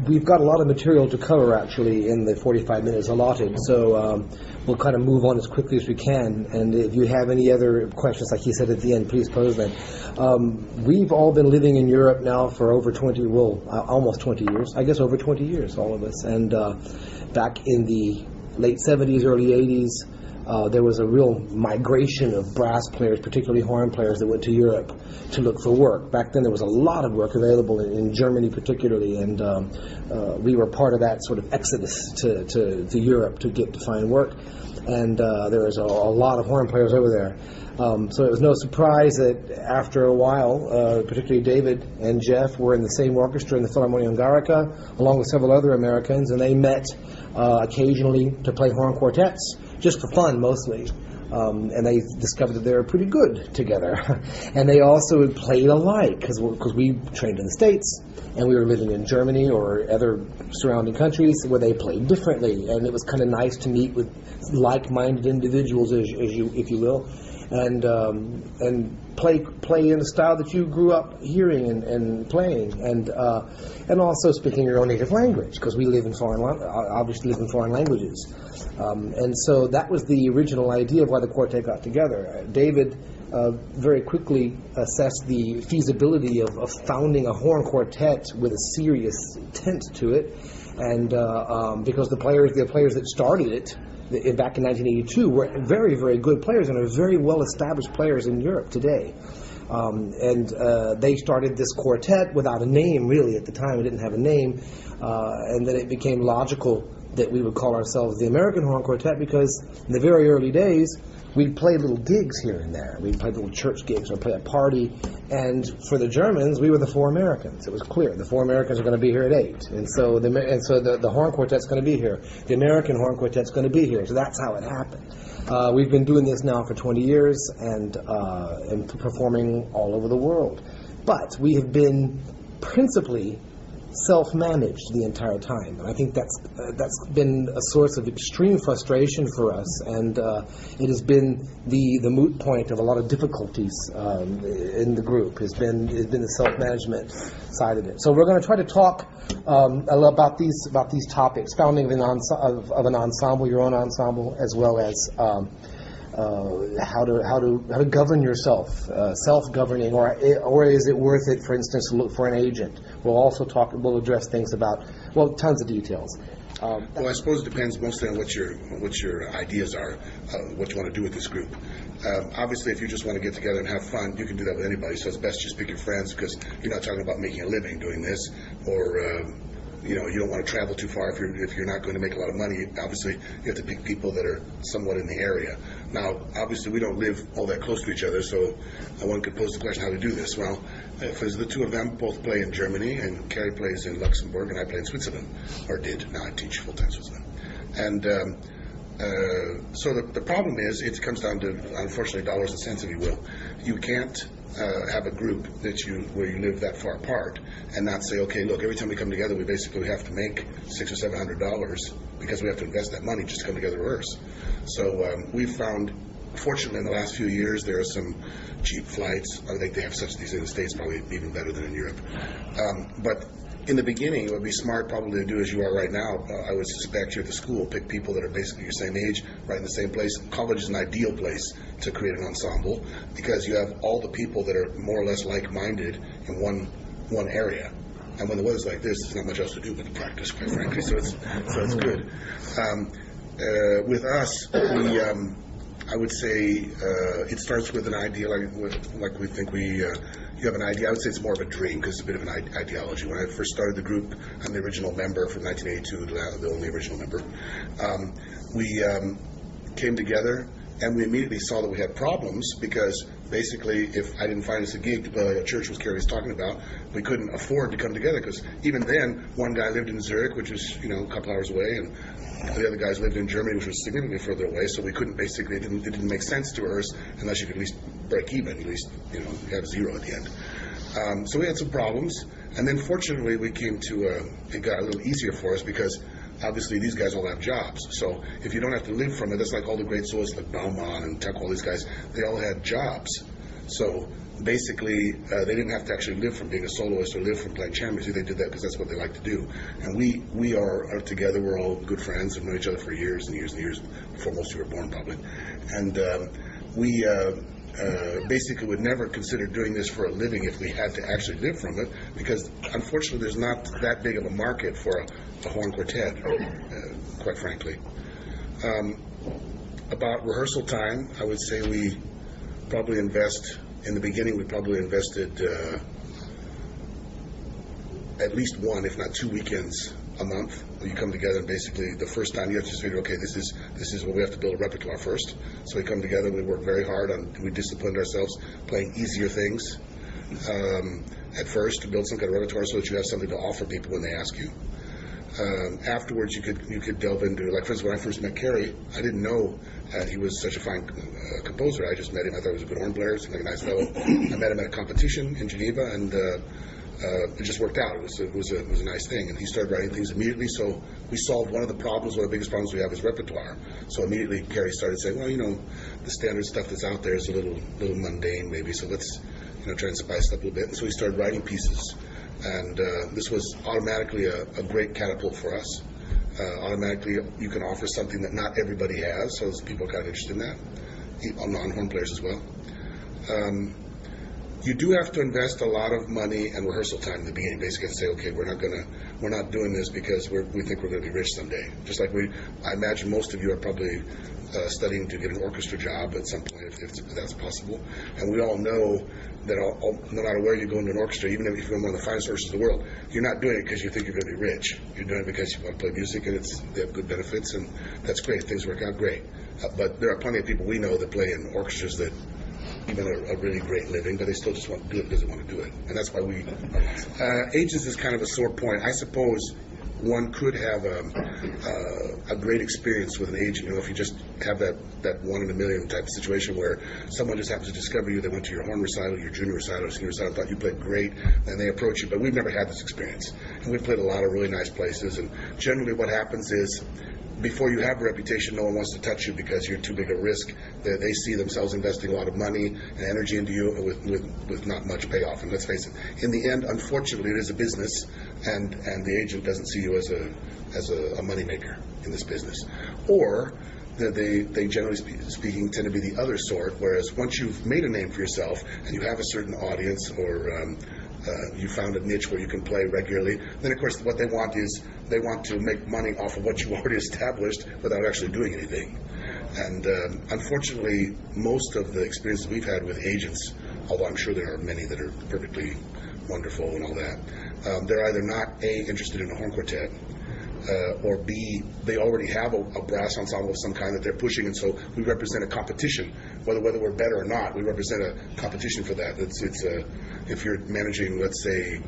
we've got a lot of material to cover, actually, in the 45 minutes allotted, so we'll kind of move on as quickly as we can. And if you have any other questions, like he said at the end, please pose them. We've all been living in Europe now for over almost 20 years. I guess over 20 years, all of us. And back in the late 70s, early 80s, there was a real migration of brass players, particularly horn players, that went to Europe to look for work. Back then there was a lot of work available in Germany particularly, and we were part of that sort of exodus to Europe to find work. And there was a lot of horn players over there. So it was no surprise that after a while, particularly David and Jeff were in the same orchestra in the Philharmonia Hungarica, along with several other Americans, and they met occasionally to play horn quartets, just for fun mostly. And they discovered that they were pretty good together. And they also played alike, because we trained in the States, and we were living in Germany or other surrounding countries where they played differently. And it was kind of nice to meet with like-minded individuals, if you will, and play in a style that you grew up hearing and playing, and also speaking your own native language, because we obviously live in foreign languages. And so that was the original idea of why the quartet got together. David very quickly assessed the feasibility of founding a horn quartet with a serious intent to it, and because the players that started it back in 1982 were very, very good players and are very well-established players in Europe today. And they started this quartet without a name, really, at the time. It didn't have a name. And then it became logical that we would call ourselves the American Horn Quartet, because in the very early days, we'd play little gigs here and there. We'd play little church gigs or play a party. And for the Germans, we were the Four Americans. It was clear. The Four Americans are going to be here at 8. And so the Horn Quartet's going to be here. The American Horn Quartet's going to be here. So that's how it happened. We've been doing this now for 20 years and performing all over the world. But we have been principally self-managed the entire time, and I think that's been a source of extreme frustration for us, and it has been the moot point of a lot of difficulties in the group. Has been the self-management side of it. So we're going to try to talk about these topics: founding of an ensemble, your own ensemble, as well as how to govern yourself, self-governing, or is it worth it, for instance, to look for an agent? We'll address things about, tons of details. Well, I suppose it depends mostly on what your ideas are, what you want to do with this group. Obviously, if you just want to get together and have fun, you can do that with anybody. So it's best just pick your friends, because you're not talking about making a living doing this, or you don't want to travel too far if you're not going to make a lot of money. Obviously, you have to pick people that are somewhat in the area. Now, obviously, we don't live all that close to each other, so one could pose the question how to do this. Well, because the two of them both play in Germany, and Carrie plays in Luxembourg, and I play in Switzerland, or did. Now I teach full-time Switzerland. And so the problem is, it comes down to, unfortunately, dollars and cents, if you will. You can't have a group where you live that far apart and not say, okay, look, every time we come together, we basically have to make $600 or $700 because we have to invest that money just to come together to rehearse. So we've found, fortunately, in the last few years, there are some cheap flights. I think they have such these in the States, probably even better than in Europe. But in the beginning, it would be smart probably to do as you are right now. I would suspect you at the school, pick people that are basically your same age, right in the same place. College is an ideal place to create an ensemble, because you have all the people that are more or less like-minded in one area. And when the weather's like this, there's not much else to do but to practice, quite frankly. So it's good. With us, I would say it starts with an idea, like we think you have an idea. I would say it's more of a dream, because it's a bit of an ideology. When I first started the group, I'm the original member from 1982, the only original member. We came together, and we immediately saw that we had problems, because basically, if I didn't find us a gig to play a church, was Carrie was talking about, we couldn't afford to come together, because even then, one guy lived in Zurich, which was a couple hours away, and the other guys lived in Germany, which was significantly further away, so we couldn't basically, it didn't make sense to rehearse unless you could at least break even, at least, have zero at the end. So we had some problems, and then fortunately we came to, it got a little easier for us, because obviously these guys all have jobs. So if you don't have to live from it, that's like all the great soloists like Baumann and Tuck, all these guys, they all had jobs. So basically, they didn't have to actually live from being a soloist or live from playing chamber music. They did that because that's what they like to do. And we are together. We're all good friends. We've known each other for years and years and years, before most of you were born, probably. And we basically would never consider doing this for a living if we had to actually live from it, because unfortunately there's not that big of a market for a horn quartet, quite frankly. About rehearsal time, I would say we probably invest, in the beginning we probably invested at least one, if not 2 weekends a month. You come together and basically the first time you have to just figure, okay, this is what we have to build a repertoire first. So we come together, we work very hard we disciplined ourselves playing easier things at first to build some kind of repertoire so that you have something to offer people when they ask you. Afterwards, you could delve into, like, for instance, when I first met Kerry, I didn't know he was such a fine composer. I just met him. I thought he was a good horn player, seemed like a nice fellow. I met him at a competition in Geneva, and it just worked out. It was a nice thing, and he started writing things immediately. So we solved one of the problems. One of the biggest problems we have is repertoire. So immediately, Kerry started saying, "Well, the standard stuff that's out there is a little mundane, maybe. So let's try and spice it up a little bit." And so he started writing pieces. And this was automatically a great catapult for us. Automatically, you can offer something that not everybody has, so people are kind of interested in that, non-horn players as well. You do have to invest a lot of money and rehearsal time in the beginning. Basically, to say, okay, we're not doing this because we think we're going to be rich someday. Just like I imagine most of you are probably studying to get an orchestra job at some point, if that's possible. And we all know that no matter where you go into an orchestra, even if you're in one of the finest orchestras in the world, you're not doing it because you think you're going to be rich. You're doing it because you want to play music, and they have good benefits, and that's great. Things work out great. But there are plenty of people we know that play in orchestras that even a really great living, but they still just want to do it because they want to do it. And that's why agents is kind of a sore point. I suppose one could have a great experience with an agent. If you just have that one in a million type of situation where someone just happens to discover you, they went to your horn recital, your junior recital, or senior recital, thought you played great, and they approach you. But we've never had this experience. And we've played a lot of really nice places, and generally what happens is, before you have a reputation, no one wants to touch you because you're too big a risk. They see themselves investing a lot of money and energy into you with not much payoff. And let's face it, in the end, unfortunately, it is a business, and the agent doesn't see you as a moneymaker in this business. Or they generally speaking tend to be the other sort, whereas once you've made a name for yourself and you have a certain audience, or you found a niche where you can play regularly, then of course what they want is they want to make money off of what you already established without actually doing anything. And unfortunately, most of the experience that we've had with agents, although I'm sure there are many that are perfectly wonderful and all that, they're either not A, interested in a horn quartet, or B, they already have a brass ensemble of some kind that they're pushing, and so we represent a competition. Whether we're better or not, we represent a competition for that. It's if you're managing, let's say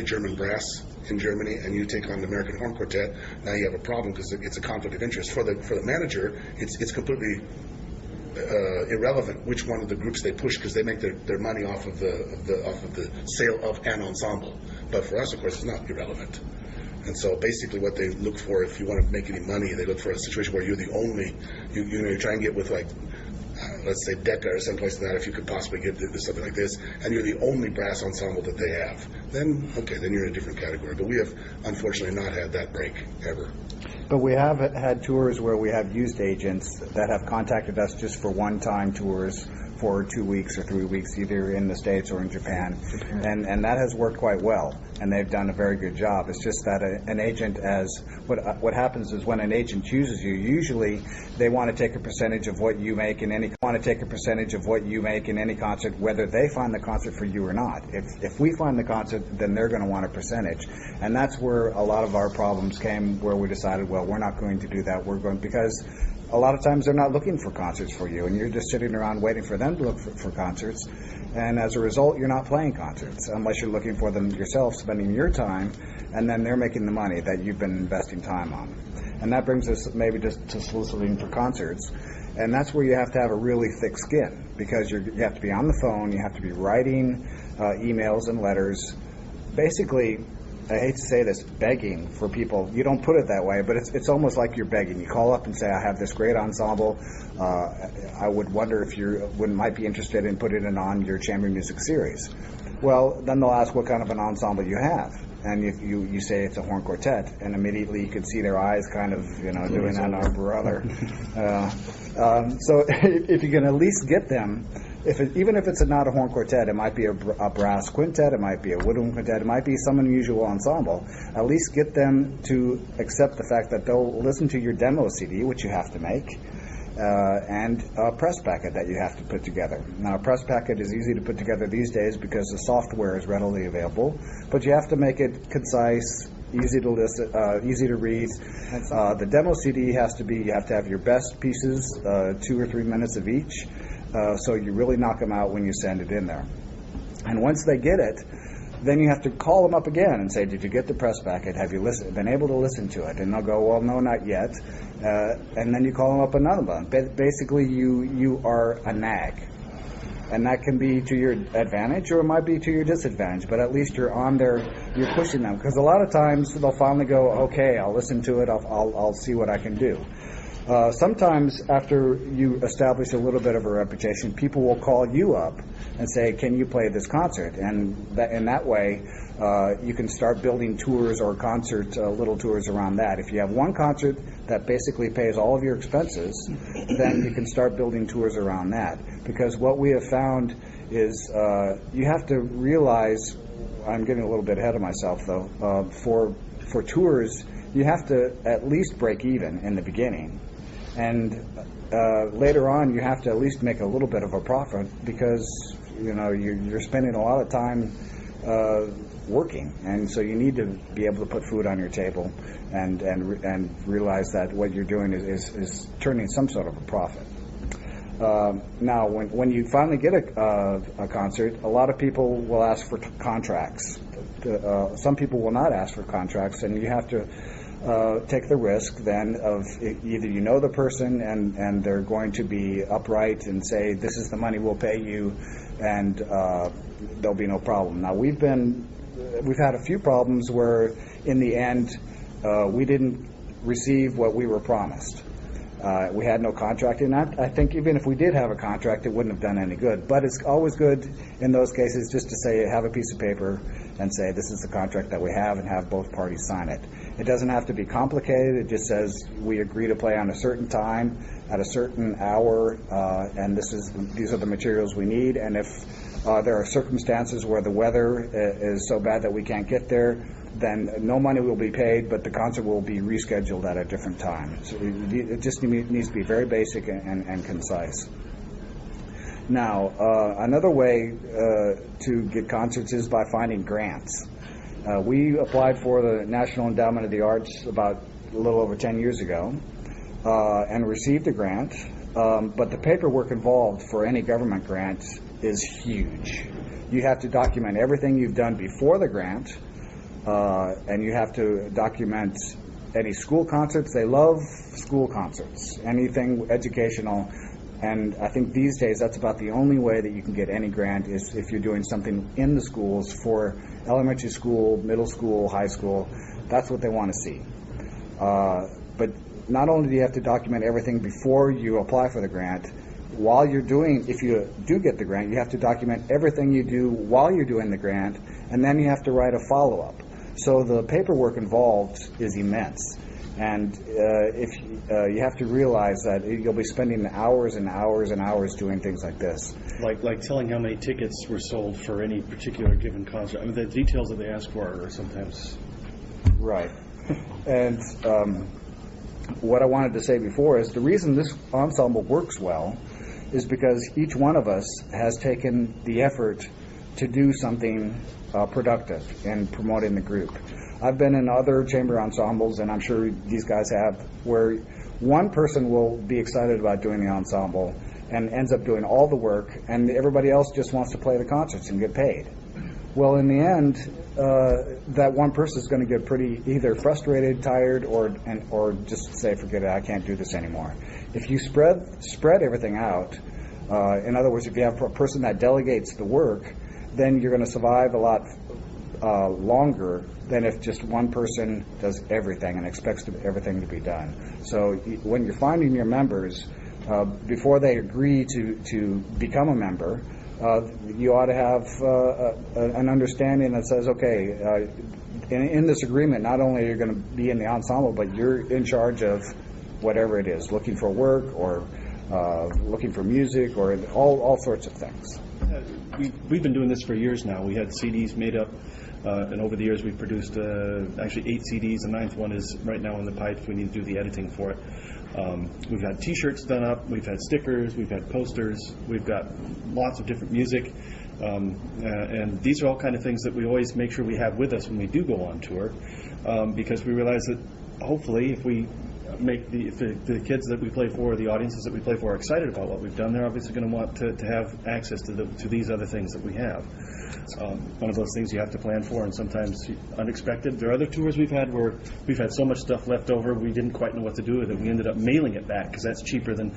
German brass in Germany, and you take on the American Horn Quartet, now you have a problem because it's a conflict of interest. For the manager, it's completely irrelevant which one of the groups they push, because they make their money off of the sale of an ensemble. But for us, of course, it's not irrelevant. And so basically what they look for, if you want to make any money, they look for a situation where you're the only, you try and get with, like, let's say Decca or someplace like that, if you could possibly get something like this, and you're the only brass ensemble that they have, then you're in a different category. But we have unfortunately not had that break ever. But we have had tours where we have used agents that have contacted us just for one-time tours for 2 weeks or 3 weeks, either in the States or in Japan. And that has worked quite well, and they've done a very good job. It's just that an agent, what happens is when an agent chooses you, usually they want to take a percentage of what you make in any concert, whether they find the concert for you or not. If we find the concert, then they're going to want a percentage. And that's where a lot of our problems came, where we decided, well, we're not going to do that. Because a lot of times they're not looking for concerts for you, and you're just sitting around waiting for them to look for concerts. And as a result, you're not playing concerts unless you're looking for them yourself, spending your time, and then they're making the money that you've been investing time on. And that brings us maybe just to soliciting for concerts. And that's where you have to have a really thick skin, because you have to be on the phone, you have to be writing emails and letters. Basically, I hate to say this, begging for people. You don't put it that way, but it's almost like you're begging. You call up and say, I have this great ensemble. I would wonder if you might be interested in putting it on your chamber music series. Well, then they'll ask what kind of an ensemble you have. And if you say it's a horn quartet, and immediately you can see their eyes kind of, doing that on brother. So if you can at least get them, even if it's not a horn quartet, it might be a brass quintet, it might be a woodwind quintet, it might be some unusual ensemble. At least get them to accept the fact that they'll listen to your demo CD, which you have to make, and a press packet that you have to put together. Now, a press packet is easy to put together these days because the software is readily available, but you have to make it concise, easy to listen, easy to read. The demo CD you have to have your best pieces, 2 or 3 minutes of each, so you really knock them out when you send it in there. And once they get it, then you have to call them up again and say, did you get the press packet? Have you been able to listen to it? And they'll go, well, no, not yet. And then you call them up another one. Basically, you are a nag. And that can be to your advantage or it might be to your disadvantage, but at least you're on there, you're pushing them. Because a lot of times they'll finally go, okay, I'll listen to it, I'll see what I can do. Sometimes after you establish a little bit of a reputation, people will call you up and say, can you play this concert? And in that way, you can start building tours or little tours around that. If you have one concert that basically pays all of your expenses, then you can start building tours around that. Because what we have found is you have to realize, I'm getting a little bit ahead of myself though, for tours, you have to at least break even in the beginning. And later on, you have to at least make a little bit of a profit because you're spending a lot of time working, and so you need to be able to put food on your table and realize that what you're doing is turning some sort of a profit. Now, when you finally get a concert, a lot of people will ask for contracts. Some people will not ask for contracts, and you have to take the risk then of either you know the person and they're going to be upright and say this is the money we'll pay you, and there'll be no problem. Now we've had a few problems where in the end we didn't receive what we were promised. We had no contract in that. I think even if we did have a contract, it wouldn't have done any good. But it's always good in those cases just to say, have a piece of paper and say, this is the contract that we have, and have both parties sign it. It doesn't have to be complicated. It just says we agree to play on a certain time, at a certain hour, and these are the materials we need. And if there are circumstances where the weather is so bad that we can't get there, then no money will be paid, but the concert will be rescheduled at a different time. So it just needs to be very basic and concise. Now, another way to get concerts is by finding grants. We applied for the National Endowment of the Arts about a little over 10 years ago and received a grant, but the paperwork involved for any government grant is huge. You have to document everything you've done before the grant, and you have to document any school concerts. They love school concerts, anything educational. And I think these days that's about the only way that you can get any grant is if you're doing something in the schools for elementary school, middle school, high school. That's what they want to see. But not only do you have to document everything before you apply for the grant, if you do get the grant, you have to document everything you do while you're doing the grant, and then you have to write a follow-up. So the paperwork involved is immense. And if you have to realize that you'll be spending hours and hours and hours doing things like this. Like telling how many tickets were sold for any particular given concert. I mean, the details that they ask for are sometimes... Right. And what I wanted to say before is the reason this ensemble works well is because each one of us has taken the effort to do something productive in promoting the group. I've been in other chamber ensembles, and I'm sure these guys have, where one person will be excited about doing the ensemble and ends up doing all the work, and everybody else just wants to play the concerts and get paid. Well, in the end, that one person is going to get pretty either frustrated, tired, or just say, forget it, I can't do this anymore. If you spread everything out, in other words, if you have a person that delegates the work, then you're going to survive a lot longer than if just one person does everything and expects everything to be done. So when you're finding your members, before they agree to become a member, you ought to have an understanding that says, okay, in this agreement, not only are you going to be in the ensemble, but you're in charge of whatever it is, looking for work or looking for music or all sorts of things. We've been doing this for years now. We had CDs made up, and over the years we've produced actually 8 CDs. The 9th one is right now in the pipe. We need to do the editing for it. We've had T-shirts done up. We've had stickers. We've had posters. We've got lots of different music. And these are all kind of things that we always make sure we have with us when we do go on tour, because we realize that hopefully if we make the kids that we play for, or the audiences that we play for, are excited about what we've done, they're obviously going to want to have access to these other things that we have. One of those things you have to plan for, and sometimes unexpected. There are other tours we've had where we've had so much stuff left over we didn't quite know what to do with it. We ended up mailing it back because that's cheaper than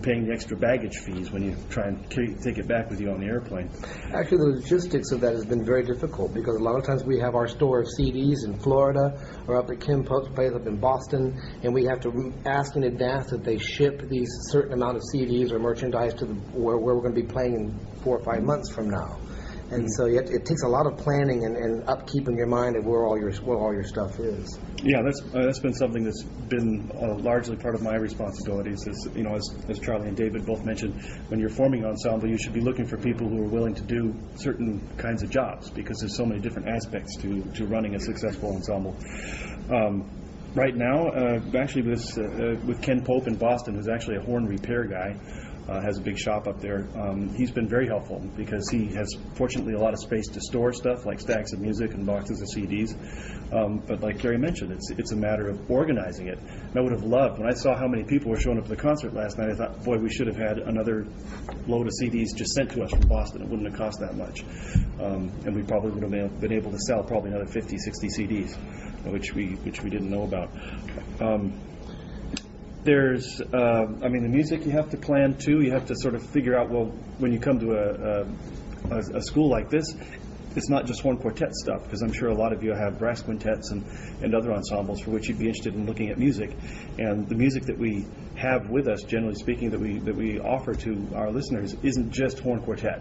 paying the extra baggage fees when you try and take it back with you on the airplane. Actually, the logistics of that has been very difficult because a lot of times we have our store of CDs in Florida or up at Kim Pope's place up in Boston, and we have to ask in advance that they ship these certain amount of CDs or merchandise to where we're going to be playing in 4 or 5 months from now. And so it takes a lot of planning and upkeep in your mind of where all your stuff is. Yeah, that's been something that's been largely part of my responsibilities. As Charlie and David both mentioned, when you're forming an ensemble, you should be looking for people who are willing to do certain kinds of jobs because there's so many different aspects to running a successful ensemble. Right now, actually, with Ken Pope in Boston, who's actually a horn repair guy. Has a big shop up there. He's been very helpful because he has, fortunately, a lot of space to store stuff like stacks of music and boxes of CDs. But like Gary mentioned, it's a matter of organizing it. And I would have loved, when I saw how many people were showing up at the concert last night, I thought, boy, we should have had another load of CDs just sent to us from Boston. It wouldn't have cost that much. And we probably would have been able to sell probably another 50, 60 CDs, which we didn't know about. There's, the music you have to plan too. You have to sort of figure out, well, when you come to a school like this, it's not just horn quartet stuff, because I'm sure a lot of you have brass quintets and other ensembles for which you'd be interested in looking at music. And the music that we have with us, generally speaking, that we offer to our listeners isn't just horn quartet.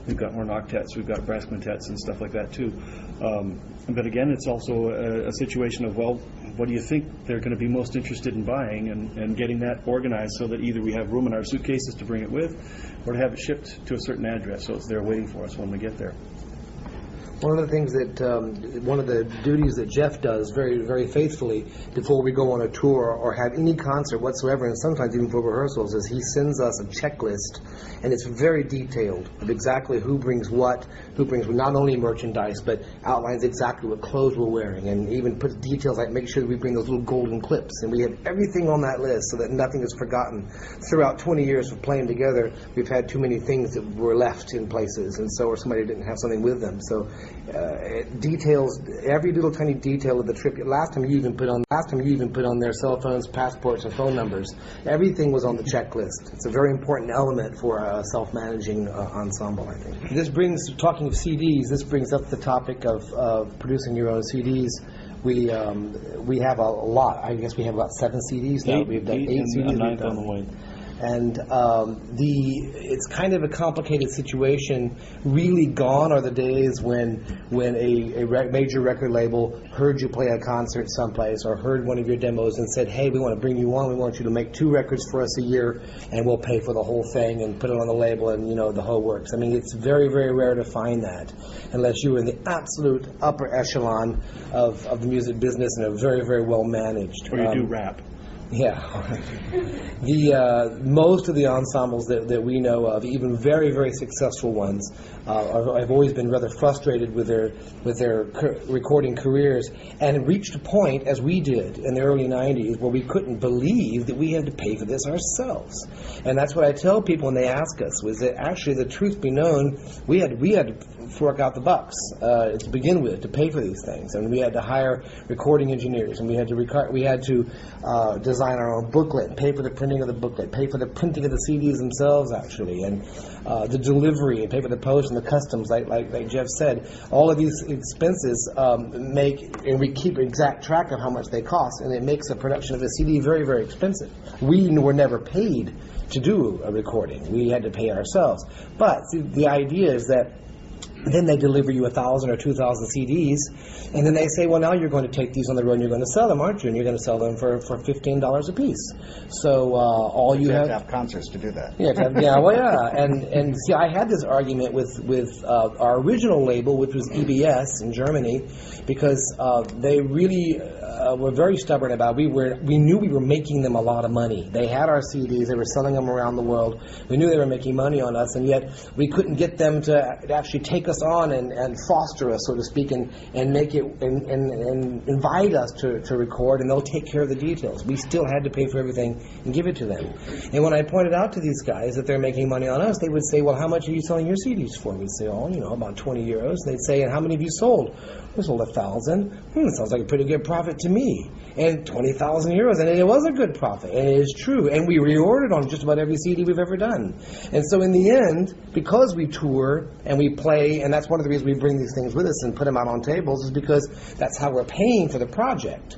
We've got horn octets, we've got brass quintets and stuff like that too. But again, it's also a situation of, well, what do you think they're going to be most interested in buying, and getting that organized so that either we have room in our suitcases to bring it with or to have it shipped to a certain address so it's there waiting for us when we get there. One of the things that, one of the duties that Jeff does very, very faithfully before we go on a tour or have any concert whatsoever, and sometimes even for rehearsals, is he sends us a checklist, and it's very detailed of exactly who brings what, not only merchandise, but outlines exactly what clothes we're wearing, and even puts details like make sure that we bring those little golden clips, and we have everything on that list so that nothing is forgotten. Throughout 20 years of playing together, we've had too many things that were left in places, and so, or somebody didn't have something with them. So it details every little tiny detail of the trip. Last time you even put on their cell phones, passports, and phone numbers. Everything was on the checklist. It's a very important element for a self-managing ensemble, I think. This brings, talking of CDs, this brings up the topic of producing your own CDs. We have a lot. I guess we have about 7 CDs now. We've done 8 CDs. And a 9th on the way. And it's kind of a complicated situation. Really gone are the days when a major record label heard you play a concert someplace or heard one of your demos and said, hey, we want to bring you on. We want you to make 2 records for us a year, and we'll pay for the whole thing and put it on the label and, the whole works. I mean, it's very, very rare to find that unless you're in the absolute upper echelon of the music business and are very, very well managed. Or you do rap. Yeah. Most of the ensembles that we know of, even very, very successful ones, have always been rather frustrated with their recording careers, and reached a point, as we did in the early 90s, where we couldn't believe that we had to pay for this ourselves. And that's what I tell people when they ask us, was that actually, the truth be known, we had to fork out the bucks to begin with to pay for these things, and we had to hire recording engineers, and we had to design design our own booklet, pay for the printing of the booklet, pay for the printing of the CDs themselves, actually, and the delivery, and pay for the post and the customs, like Jeff said. All of these expenses and we keep exact track of how much they cost, and it makes the production of a CD very, very expensive. We were never paid to do a recording. We had to pay ourselves. But see, the idea is that then they deliver you 1,000 or 2,000 CDs, and then they say, well, now you're going to take these on the road and you're going to sell them, aren't you? And you're going to sell them for $15 a piece. So all you have to have concerts to do that. And see, I had this argument with our original label, which was EBS in Germany, because they really were very stubborn about it. We knew we were making them a lot of money. They had our CDs, they were selling them around the world. We knew they were making money on us, and yet we couldn't get them to actually take us on and foster us, so to speak, and make it and invite us to record, and they'll take care of the details. We still had to pay for everything and give it to them. And when I pointed out to these guys that they're making money on us, they would say, well, how much are you selling your CDs for? We'd say, about 20 euros. They'd say, and how many have you sold? We sold 1,000. Sounds like a pretty good profit to me. And 20,000 euros, and it was a good profit, and it is true. And we reordered on just about every CD we've ever done. And so in the end, because we tour and we play, and that's one of the reasons we bring these things with us and put them out on tables, is because that's how we're paying for the project.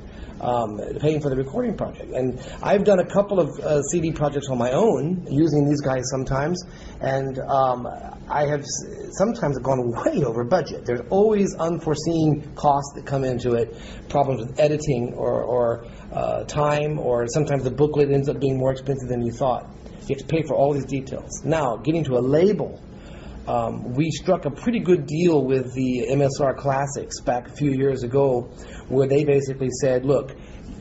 Paying for the recording project. And I've done a couple of CD projects on my own, using these guys sometimes, and I have sometimes gone way over budget. There's always unforeseen costs that come into it, problems with editing or time, or sometimes the booklet ends up being more expensive than you thought. You have to pay for all these details. Now, getting to a label, we struck a pretty good deal with the MSR Classics back a few years ago, where they basically said, look,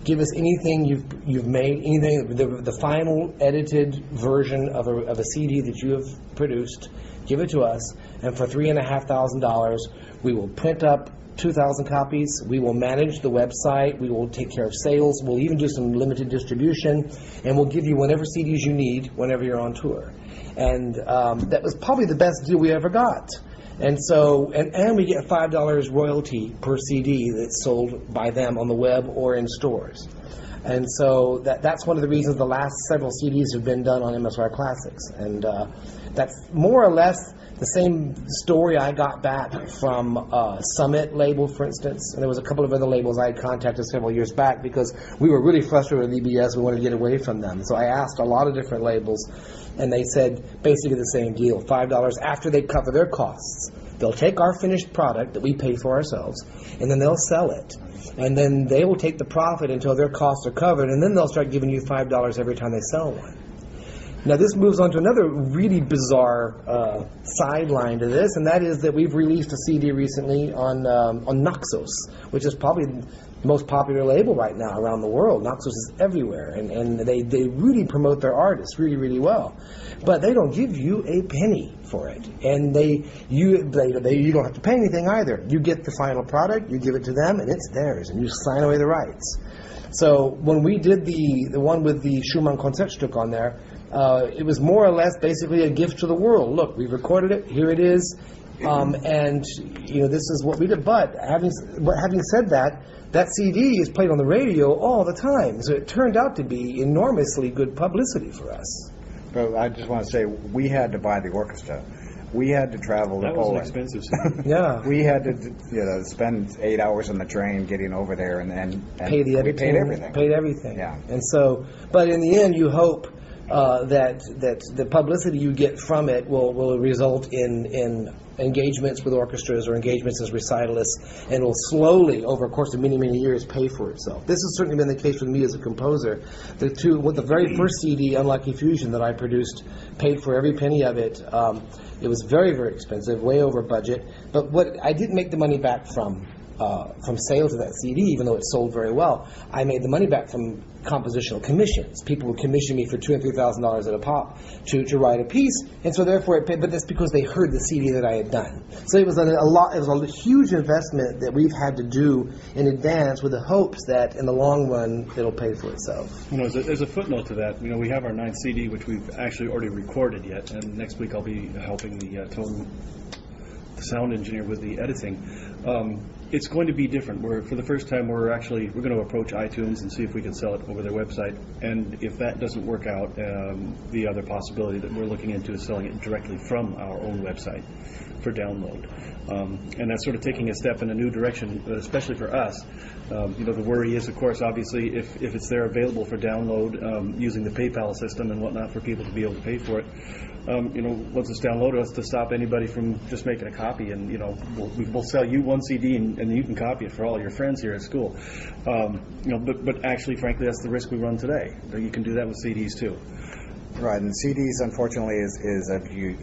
give us anything you've made, anything, the final edited version of a CD that you have produced, give it to us, and for $3,500 we will print up 2,000 copies, we will manage the website, we will take care of sales, we'll even do some limited distribution, and we'll give you whatever CDs you need whenever you're on tour. And that was probably the best deal we ever got. And so, and we get $5 royalty per CD that's sold by them on the web or in stores. And so that's one of the reasons the last several CDs have been done on MSR Classics. And that's more or less the same story I got back from Summit label, for instance. And there was a couple of other labels I had contacted several years back because we were really frustrated with EBS. We wanted to get away from them. So I asked a lot of different labels, and they said basically the same deal, $5 after they cover their costs. They'll take our finished product that we pay for ourselves, and then they'll sell it. And then they will take the profit until their costs are covered, and then they'll start giving you $5 every time they sell one. Now this moves on to another really bizarre sideline to this, and that is that we've released a CD recently on Naxos, which is probably the most popular label right now around the world. Naxos is everywhere, and they really promote their artists really, really well. But they don't give you a penny for it, and you don't have to pay anything either. You get the final product, you give it to them, and it's theirs, and you sign away the rights. So when we did the one with the Schumann Concertstück on there, it was more or less basically a gift to the world. Look, we recorded it, here it is, and this is what we did. But having said that, that CD is played on the radio all the time, so it turned out to be enormously good publicity for us. But I just want to say, we had to buy the orchestra. We had to travel to Poland. That was an expensive. Yeah. We had to spend 8 hours on the train getting over there, and pay the editing, we paid everything. Paid everything. Yeah. And so, but in the end, you hope that the publicity you get from it will result in engagements with orchestras or engagements as recitalists, and will slowly, over a course of many, many years, pay for itself. This has certainly been the case with me as a composer. With the very first CD, Unlucky Fusion, that I produced, paid for every penny of it. It was very, very expensive, way over budget. But what I didn't make the money back from sales of that CD, even though it sold very well. I made the money back from compositional commissions. People would commission me for $2,000 and $3,000 at a pop to write a piece, and so therefore it paid. But that's because they heard the CD that I had done. So it was a huge investment that we've had to do in advance, with the hopes that in the long run it'll pay for itself. As a footnote to that, we have our 9th CD, which we've actually already recorded yet, and next week I'll be helping the sound engineer with the editing. It's going to be different. For the first time, we're going to approach iTunes and see if we can sell it over their website. And if that doesn't work out, the other possibility that we're looking into is selling it directly from our own website for download. And that's sort of taking a step in a new direction, especially for us. The worry is, of course, obviously, if it's there available for download using the PayPal system and whatnot for people to be able to pay for it. Once it's downloaded, us to stop anybody from just making a copy, and we'll sell you one CD and you can copy it for all your friends here at school. But actually, frankly, that's the risk we run today. You can do that with CDs too. Right, and CDs, unfortunately, is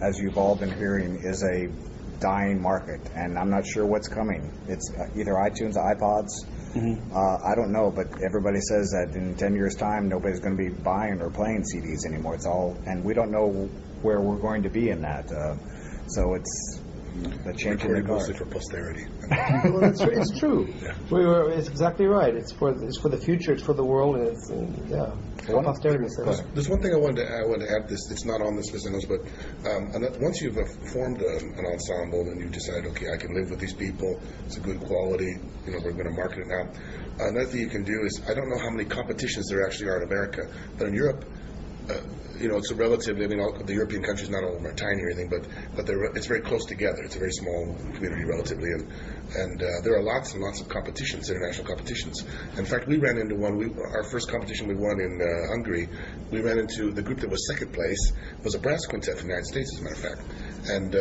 as you've all been hearing, is a dying market, and I'm not sure what's coming. It's either iTunes, iPods. Mm-hmm. I don't know, but everybody says that in 10 years' time, nobody's going to be buying or playing CDs anymore. It's all, and we don't know where we're going to be in that. So it's the change in the guard. Mostly for posterity. Well, it's true. Yeah. It's exactly right. It's for the future. It's for the world, and it's for posterity. There's one thing I wanted to add. It's not on this list, I know, but once you've formed an ensemble and you decide, okay, I can live with these people. It's a good quality. We're going to market it now. Another thing you can do is, I don't know how many competitions there actually are in America, but in Europe. It's a relatively, the European countries, not all of them are tiny or anything, but it's very close together. It's a very small community relatively, and there are lots and lots of competitions, international competitions. In fact, we ran into one, our first competition we won in Hungary, we ran into the group that was second place, was a brass quintet from the United States, as a matter of fact. And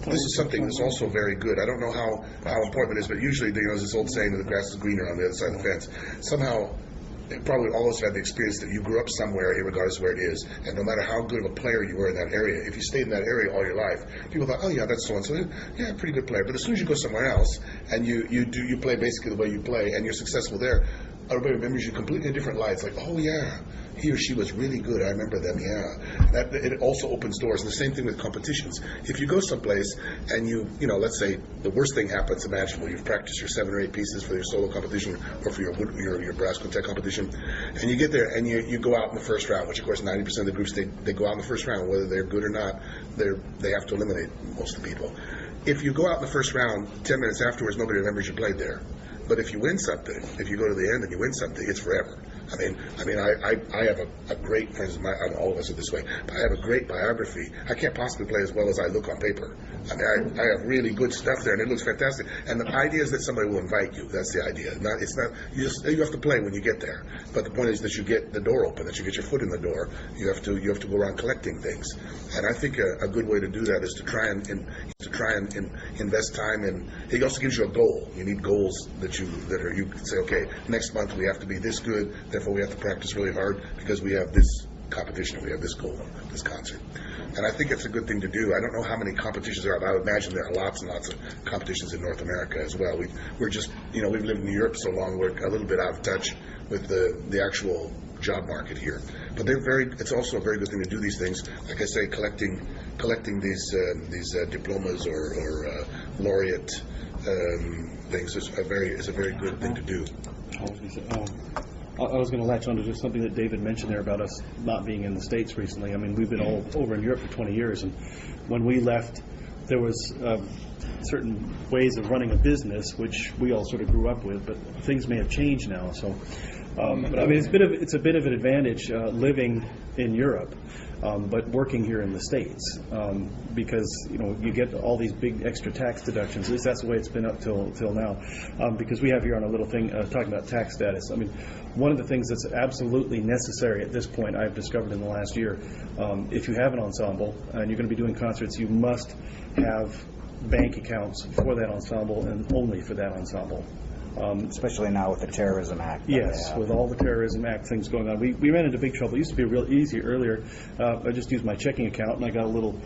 this is something that's also very good. I don't know how important it is, but usually there's this old saying that the grass is greener on the other side of the fence. Somehow, probably all of us had the experience that you grew up somewhere, regardless of where it is, and no matter how good of a player you were in that area, if you stayed in that area all your life, people thought, oh yeah, that's so and so, yeah, pretty good player. But as soon as you go somewhere else and you play basically the way you play, and you're successful there, everybody remembers you completely in different lights. Like, oh yeah, he or she was really good. I remember them. Yeah, it also opens doors. And the same thing with competitions. If you go someplace and let's say the worst thing happens imaginable. You've practiced your 7 or 8 pieces for your solo competition or for your brass quintet competition, and you get there and you go out in the first round, which of course 90% of the groups they go out in the first round, whether they're good or not. They have to eliminate most of the people. If you go out in the first round, 10 minutes afterwards, nobody remembers you played there. But if you win something, if you go to the end and you win something, it's forever. I have a great, for instance, all of us are this way, but I have a great biography. I can't possibly play as well as I look on paper. I have really good stuff there, and it looks fantastic. And the idea is that somebody will invite you. That's the idea. You have to play when you get there. But the point is that you get the door open, that you get your foot in the door. You have to go around collecting things. And I think a good way to do that is to try and invest time in. It also gives you a goal. You need goals you can say, okay, next month we have to be this good, therefore we have to practice really hard because we have this competition, we have this goal, this concert. And I think it's a good thing to do. I don't know how many competitions there are, but I would imagine there are lots and lots of competitions in North America as well. We're just, we've lived in Europe so long, we're a little bit out of touch with the actual job market here. But it's also a very good thing to do these things. Like I say, collecting these diplomas or laureate things is a very good thing to do. I was going to latch on to just something that David mentioned there about us not being in the States recently. We've been all over in Europe for 20 years, and when we left, there was certain ways of running a business which we all sort of grew up with, but things may have changed now. So, it's a bit of an advantage living in Europe. But working here in the States, because you get all these big extra tax deductions. At least that's the way it's been up till now. Because we have here on a little thing talking about tax status. One of the things that's absolutely necessary at this point, I've discovered in the last year, if you have an ensemble and you're going to be doing concerts, you must have bank accounts for that ensemble and only for that ensemble. Especially now with the Terrorism Act. Yes, with all the Terrorism Act things going on. We ran into big trouble. It used to be real easy earlier. I just used my checking account, and I got a little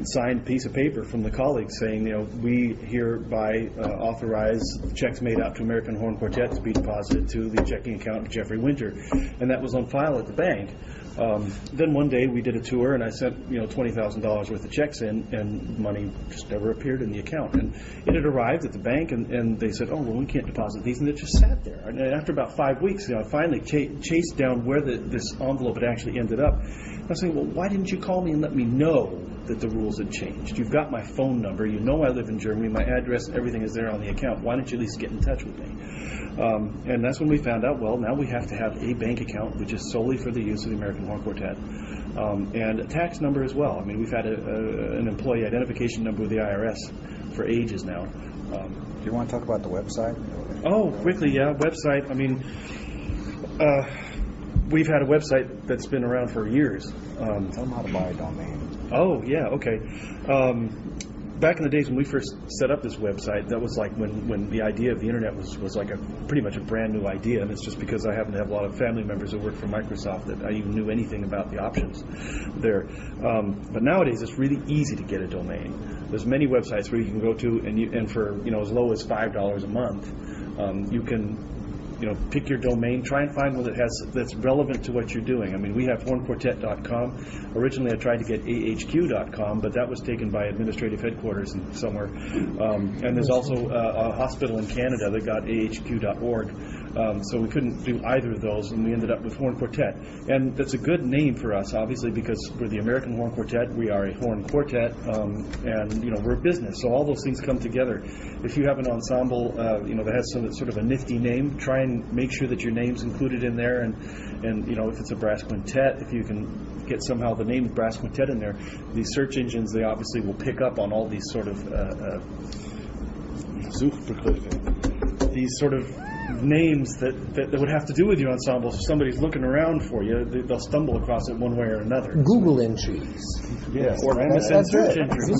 signed piece of paper from the colleagues saying, we hereby authorize checks made out to American Horn Quartet to be deposited to the checking account of Jeffrey Winter. And that was on file at the bank. Then one day we did a tour, and I sent $20,000 worth of checks in, and money just never appeared in the account. And it had arrived at the bank, and they said, "Oh, well, we can't deposit these," and it just sat there. And after about 5 weeks, I finally chased down where this envelope had actually ended up. I was saying, "Well, why didn't you call me and let me know that the rules had changed. You've got my phone number. You know I live in Germany. My address, everything is there on the account. Why don't you at least get in touch with me? And that's when we found out, well, now we have to have a bank account, which is solely for the use of the American Horn Quartet, and a tax number as well. I mean, we've had an employee identification number with the IRS for ages now. Do you want to talk about the website? Oh, quickly, yeah, website. I mean, we've had a website that's been around for years. Tell them how to buy a domain. Oh, yeah, okay. Back in the days when we first set up this website, that was like when the idea of the internet was like pretty much a brand new idea, and it's just because I happen to have a lot of family members who work for Microsoft that I even knew anything about the options there. But nowadays, it's really easy to get a domain. There's many websites where you can go to, and for as low as $5 a month, you can pick your domain, try and find one that's relevant to what you're doing. I mean, we have hornquartet.com. Originally, I tried to get ahq.com, but that was taken by administrative headquarters somewhere. And there's also a hospital in Canada that got ahq.org. So we couldn't do either of those, and we ended up with Horn Quartet. And that's a good name for us, obviously, because we're the American Horn Quartet. We are a horn quartet, and we're a business. So all those things come together. If you have an ensemble, that has some sort of a nifty name, try and make sure that your name's included in there. And if it's a brass quintet, if you can get somehow the name brass quintet in there, these search engines, they obviously will pick up on all these sort of names that would have to do with your ensemble. So somebody's looking around for you, they'll stumble across it one way or another. Google entries. Yes. Or MSN search entries.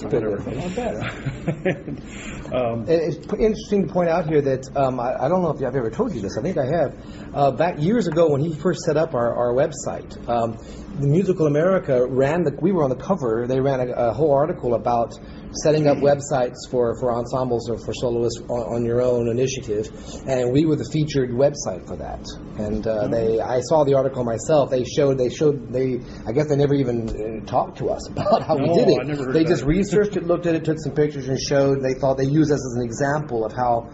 It's interesting to point out here that I don't know if I've ever told you this. I think I have. Back years ago when he first set up our website, the Musical America we were on the cover. They ran a whole article about setting up websites for ensembles or for soloists on your own initiative, and we were the featured website for that. And I saw the article myself. I guess they never even talked to us about how we did it. I never heard they that. just researched it, looked at it, took some pictures, and showed. They thought they used us as an example of how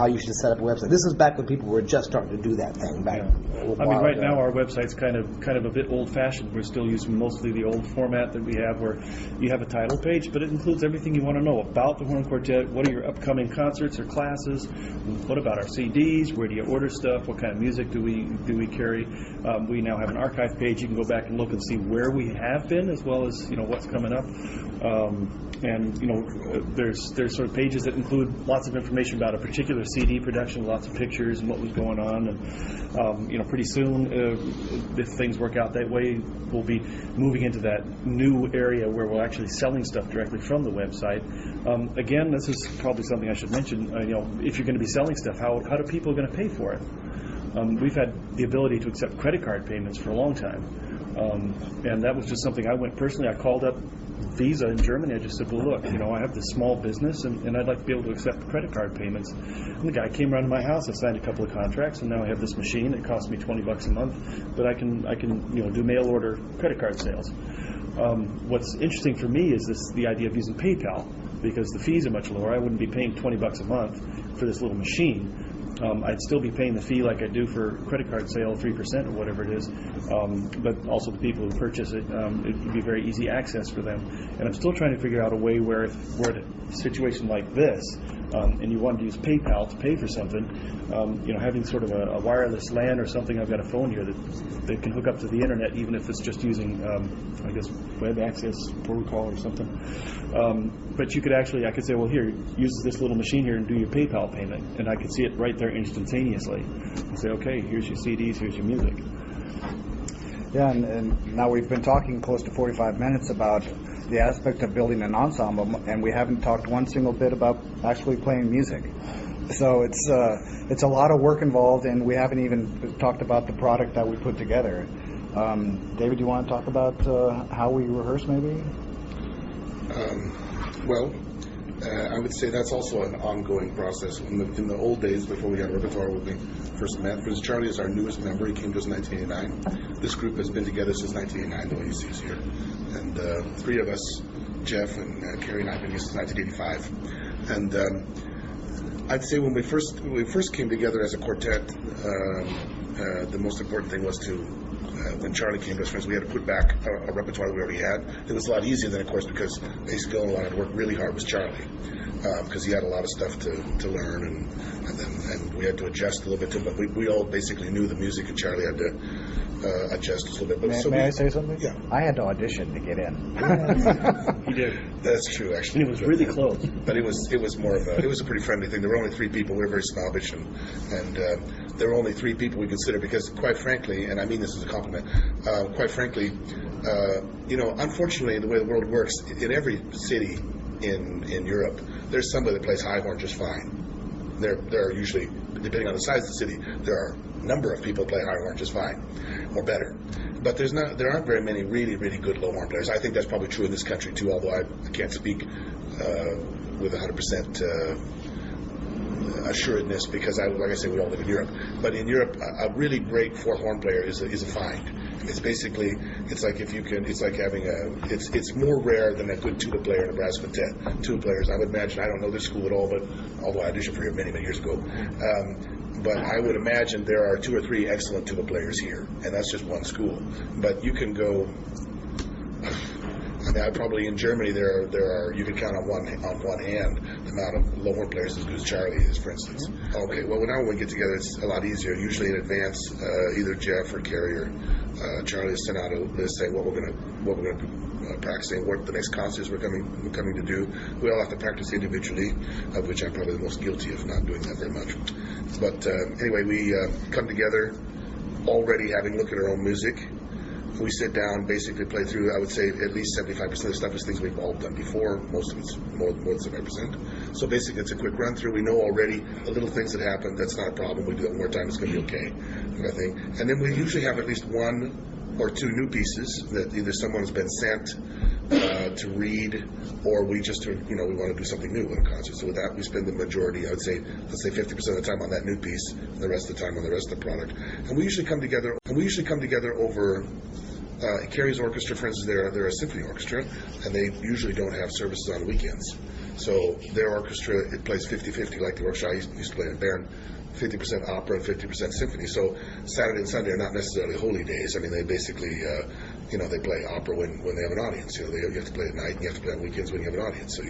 you should set up a website. This is back when people were just starting to do that thing. Right now our website's kind of a bit old-fashioned. We're still using mostly the old format that we have, where you have a title page, but it includes everything you want to know about the Horn Quartet. What are your upcoming concerts or classes? What about our CDs? Where do you order stuff? What kind of music do we carry? We now have an archive page. You can go back and look and see where we have been, as well as what's coming up. There's sort of pages that include lots of information about a particular CD production, lots of pictures and what was going on. And pretty soon, if things work out that way, we'll be moving into that new area where we're actually selling stuff directly from the website. Again, this is probably something I should mention. If you're going to be selling stuff, how are people going to pay for it? We've had the ability to accept credit card payments for a long time, and that was just something I called up Visa in Germany. I just said, well, look, I have this small business, and I'd like to be able to accept credit card payments. And the guy came around to my house. I signed a couple of contracts, and now I have this machine. It costs me $20 a month, but I can do mail order credit card sales. What's interesting for me is the idea of using PayPal, because the fees are much lower. I wouldn't be paying $20 a month for this little machine. I'd still be paying the fee like I do for credit card sale, 3% or whatever it is, but also the people who purchase it, it would be very easy access for them. And I'm still trying to figure out a way where if we're at a situation like this, and you wanted to use PayPal to pay for something, having sort of a wireless LAN or something. I've got a phone here that can hook up to the internet, even if it's just using, web access protocol or something. But I could say, well, here, use this little machine here and do your PayPal payment, and I could see it right there instantaneously. And say, okay, here's your CDs, here's your music. Yeah, and now we've been talking close to 45 minutes about the aspect of building an ensemble, and we haven't talked one single bit about actually playing music. So it's a lot of work involved, and we haven't even talked about the product that we put together. David, do you want to talk about how we rehearse, maybe? I would say that's also an ongoing process. In the old days, before we had repertoire, when we first met, for instance, Charlie is our newest member. He came to us in 1989. This group has been together since 1989, the way he sees here. And three of us, Jeff and Carrie and I, have been here since 1985. And I'd say when we first came together as a quartet, the most important thing was to when Charlie came to us, we had to put back a repertoire we already had. It was a lot easier then, of course, because basically the only one that worked really hard was Charlie, because he had a lot of stuff to learn, and we had to adjust a little bit to it. But we all basically knew the music, and Charlie had to adjust a little bit. But May I say something? Yeah. I had to audition to get in. He did. That's true, actually. And it was really close. But it was more of a pretty friendly thing. There were only 3 people. We were very snobbish, and there were only 3 people we considered because, quite frankly, and I mean this as a compliment, quite frankly, unfortunately, the way the world works, in every city in Europe, there's somebody that plays high horn just fine. There are usually, depending on the size of the city, there are a number of people that play high horn just fine, or better. But there aren't very many really, really good low horn players. I think that's probably true in this country too, although I can't speak with 100% assuredness because, like I say, we all live in Europe. But in Europe, a really great 4th horn player is a find. It's basically, it's like having it's more rare than a good tuba player in a brass quintet. Tuba players, I would imagine, I don't know their school at all, but although I auditioned for here many, many years ago. But I would imagine there are 2 or 3 excellent tuba players here, and that's just one school. But you can go. I mean, probably in Germany there are you can count on one hand the amount of low horn players as good as Charlie is, for instance. Okay, well now when we get together, it's a lot easier. Usually in advance, either Jeff or Kerry or Charlie has sent out a list saying what we're gonna be practicing, what the next concerts we're coming to do. We all have to practice individually, of which I'm probably the most guilty of not doing that very much. But anyway, we come together already having looked at our own music. We sit down, basically play through, I would say at least 75% of the stuff is things we've all done before, most of it's more than 75%. So basically it's a quick run through. We know already the little things that happen, that's not a problem. We do it one more time, it's going to be okay, I think. And then we usually have at least 1 or 2 new pieces that either someone has been sent to read, or we just, we want to do something new in a concert. So with that, we spend the majority, I would say, let's say 50% of the time on that new piece, and the rest of the time on the rest of the product. And we usually come together over Kerry's orchestra, for instance, they're a symphony orchestra, and they usually don't have services on weekends. So their orchestra, it plays 50-50, like the orchestra I used to play in Bern, 50% opera and 50% symphony. So Saturday and Sunday are not necessarily holy days. I mean, they basically, they play opera when they have an audience. You have to play at night, and you have to play on weekends when you have an audience. So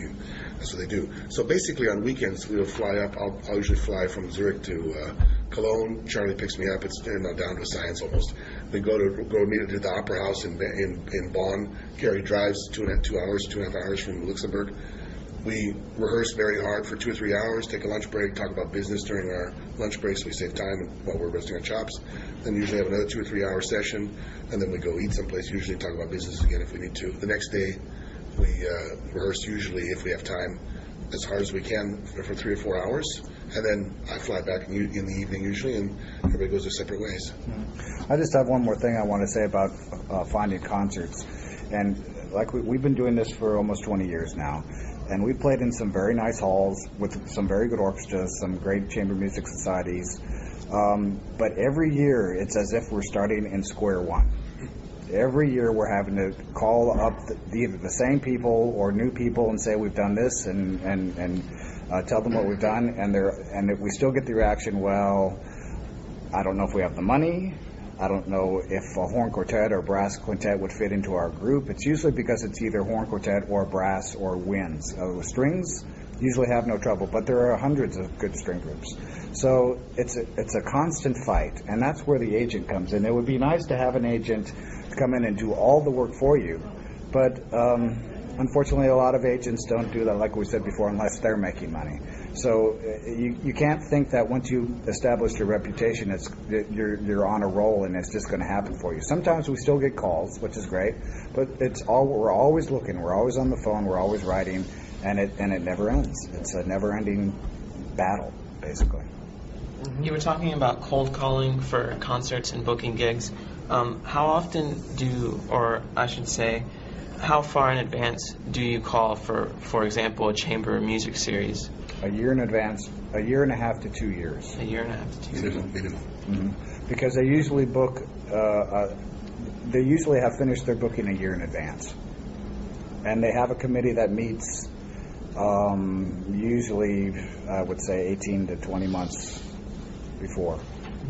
that's what they do. So basically on weekends, we will fly up. I'll usually fly from Zurich to Cologne. Charlie picks me up. It's down to a science almost. We go immediately to the Opera House in Bonn. Kerry drives 2.5 hours from Luxembourg. We rehearse very hard for 2 or 3 hours, take a lunch break, talk about business during our lunch breaks, so we save time while we're resting our chops. Then usually have another 2 or 3 hour session, and then we go eat someplace, usually talk about business again if we need to. The next day, we rehearse usually, if we have time, as hard as we can for 3 or 4 hours, and then I fly back in the evening usually, and everybody goes their separate ways. I just have one more thing I want to say about finding concerts. And like we've been doing this for almost 20 years now, and we've played in some very nice halls with some very good orchestras, some great chamber music societies. But every year, it's as if we're starting in square one. Every year we're having to call up either the same people or new people and say we've done this and tell them what we've done, and we still get the reaction, well, I don't know if we have the money, I don't know if a horn quartet or brass quintet would fit into our group. It's usually because it's either horn quartet or brass or winds. Strings usually have no trouble, but there are hundreds of good string groups. So it's a constant fight, and that's where the agent comes in. It would be nice to have an agent come in and do all the work for you, but unfortunately a lot of agents don't do that, like we said before, unless they're making money. So you can't think that once you establish your reputation, you're on a roll and it's just going to happen for you. Sometimes we still get calls, which is great, but we're always looking, we're always on the phone, we're always writing, and it never ends. It's a never-ending battle, basically. You were talking about cold calling for concerts and booking gigs. How often how far in advance do you call for example, a chamber music series? A year in advance, 1.5 to 2 years. A year and a half to 2 years. Mm-hmm. Because they usually book, they usually have finished their booking a year in advance. And they have a committee that meets usually, I would say, 18 to 20 months before.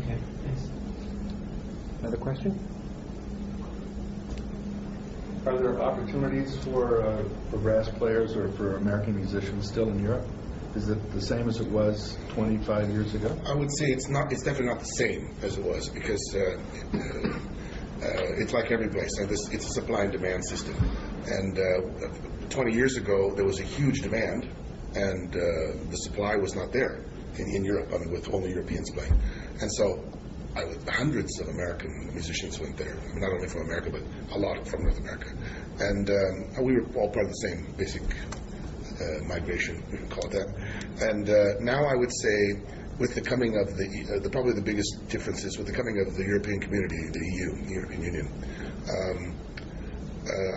Okay, nice. Another question? Are there opportunities for brass players or for American musicians still in Europe? Is it the same as it was 25 years ago? I would say it's not. It's definitely not the same as it was because it's like every place. It's a supply and demand system. And 20 years ago, there was a huge demand, and the supply was not there in Europe. I mean, with only Europeans playing, and so hundreds of American musicians went there. I mean, not only from America, but a lot from North America, and we were all part of the same basic migration, we can call it that. And now I would say, with the coming of the probably the biggest difference is with the coming of the European community, the EU, the European Union.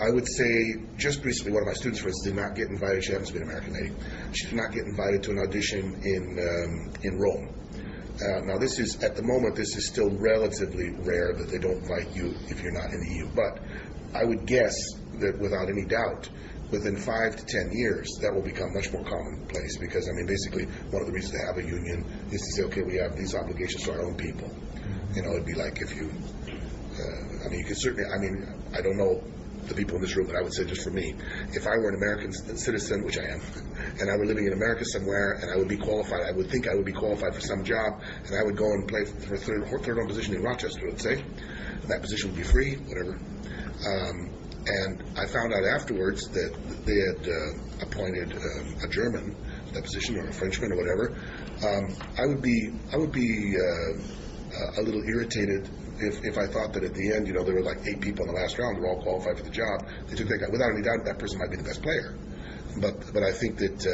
I would say just recently, one of my students, for instance, did not get invited. She happens to be an American lady. She did not get invited to an audition in Rome. Now, this is at the moment. This is still relatively rare that they don't invite you if you're not in the EU. But I would guess that without any doubt, within 5 to 10 years, that will become much more commonplace because, I mean, basically, one of the reasons to have a union is to say, okay, we have these obligations to our own people. You know, it'd be like if you, I mean, you could certainly, I mean, I don't know the people in this room, but I would say just for me, if I were an American citizen, which I am, and I were living in America somewhere, and I would be qualified, I would think I would be qualified for some job, and I would go and play for a third-run position in Rochester, let's say. That position would be free, whatever. And I found out afterwards that they had appointed a German to that position, or a Frenchman, or whatever. I would be a little irritated if I thought that at the end, you know, there were like 8 people in the last round who were all qualified for the job. They took that guy. Without any doubt, that person might be the best player. But I think that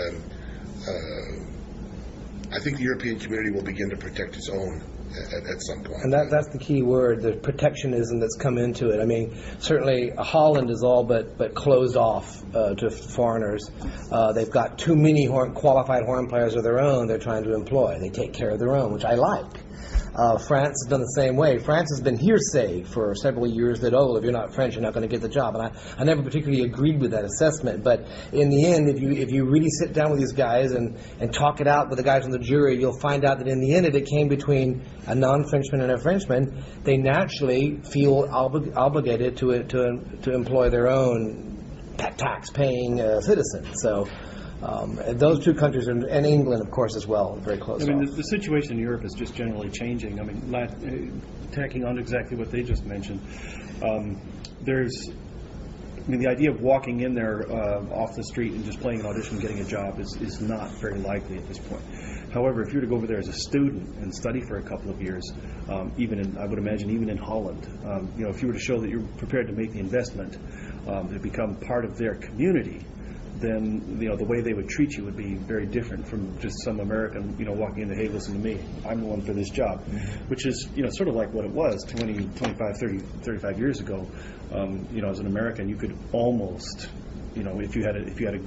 I think the European community will begin to protect its own at some point. And that's the key word, the protectionism that's come into it. I mean, certainly Holland is all but closed off to foreigners. They've got too many qualified horn players of their own they're trying to employ. They take care of their own, which I like. France has done the same way. France has been hearsay for several years that, if you're not French, you're not going to get the job. And I never particularly agreed with that assessment. But in the end, if you really sit down with these guys and talk it out with the guys on the jury, you'll find out that in the end, it came between a non-Frenchman and a Frenchman. They naturally feel obligated to employ their own tax-paying citizens. So those two countries, and England, of course, as well, very close. I mean, the situation in Europe is just generally changing. I mean, tacking on exactly what they just mentioned, the idea of walking in there off the street and just playing an audition and getting a job is not very likely at this point. However, if you were to go over there as a student and study for a couple of years, I would imagine even in Holland, if you were to show that you're prepared to make the investment to become part of their community, then the way they would treat you would be very different from just some American, walking in and, hey, listen to me, I'm the one for this job, which is, sort of like what it was 20, 25, 30, 35 years ago. As an American, you could almost, if you had a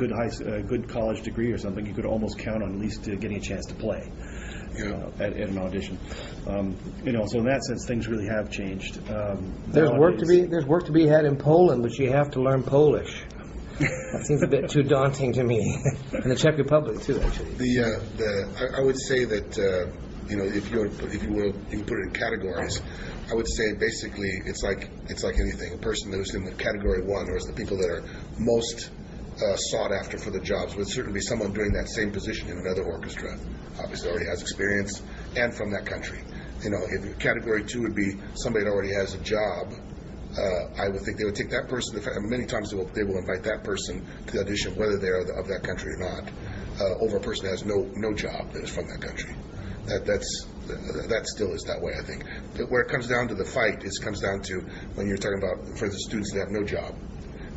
good college degree or something, you could almost count on at least getting a chance to play. At an audition, so in that sense, things really have changed. There's work to be had in Poland, but you have to learn Polish. That seems a bit too daunting to me. In the Czech Republic too, actually. I would say that if you will, you can put it in categories. I would say basically it's like anything. A person who's in the category 1, or is the people that are most sought after for the jobs, would certainly be someone doing that same position in another orchestra. Obviously, already has experience and from that country. If category 2 would be somebody that already has a job. I would think they would take that person. Many times they will invite that person to the audition, whether they are of that country or not, over a person that has no job that is from that country. That still is that way, I think. But where it comes down to the fight comes down to when you're talking about, for the students that have no job.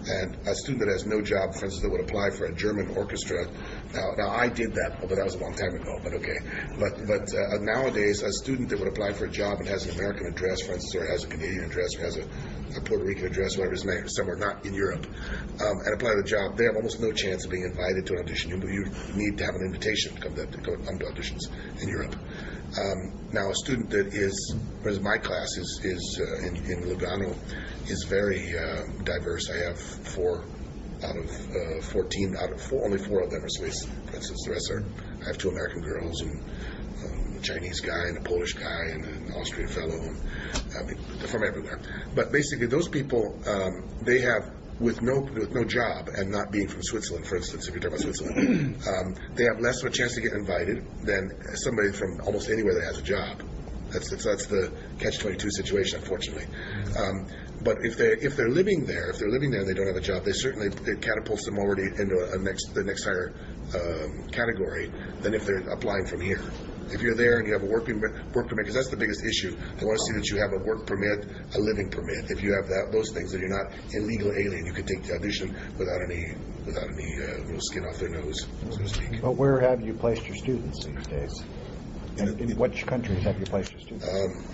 And a student that has no job, for instance, that would apply for a German orchestra. Now I did that, but that was a long time ago. But okay. But nowadays, a student that would apply for a job and has an American address, for instance, or has a Canadian address, or has a Puerto Rican address, whatever his name, somewhere not in Europe, and apply for the job, they have almost no chance of being invited to an audition. You need to have an invitation to come to auditions in Europe. Now, a student that is, whereas my class is in Lugano, is very diverse. I have 4 out of 14. Only 4 of them are Swiss, for instance. The rest are. I have 2 American girls and a Chinese guy and a Polish guy and an Austrian fellow. They're from everywhere. But basically, those people they have with no job and not being from Switzerland, for instance, if you're talking about Switzerland, they have less of a chance to get invited than somebody from almost anywhere that has a job. That's the catch-22 situation, unfortunately. But if they're living there, and they don't have a job, it catapults them already into the next higher category than if they're applying from here. If you're there and you have a work permit, because that's the biggest issue. They want to see that you have a work permit, a living permit. If you have those things, then you're not an illegal alien. You can take the audition without any skin off their nose, so to speak. But where have you placed your students these days? In which countries have you placed your students?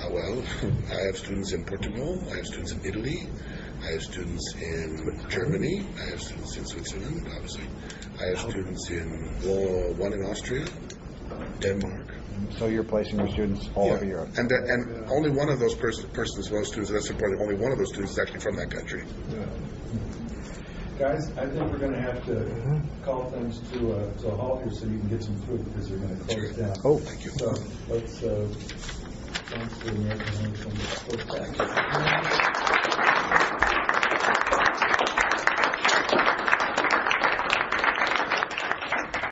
Well, I have students in Portugal. I have students in Italy. I have students in Germany. I have students in Switzerland, obviously. I have students one in Austria, Denmark. So you're placing your students all over Europe. And only one of those persons, those students, that's important, only one of those students is actually from that country. Yeah. Guys, I think we're going to have to call things to a halt here so you can get some food because they're going to close down. Oh, thank you. So let's thanks to the American Horn Quartet.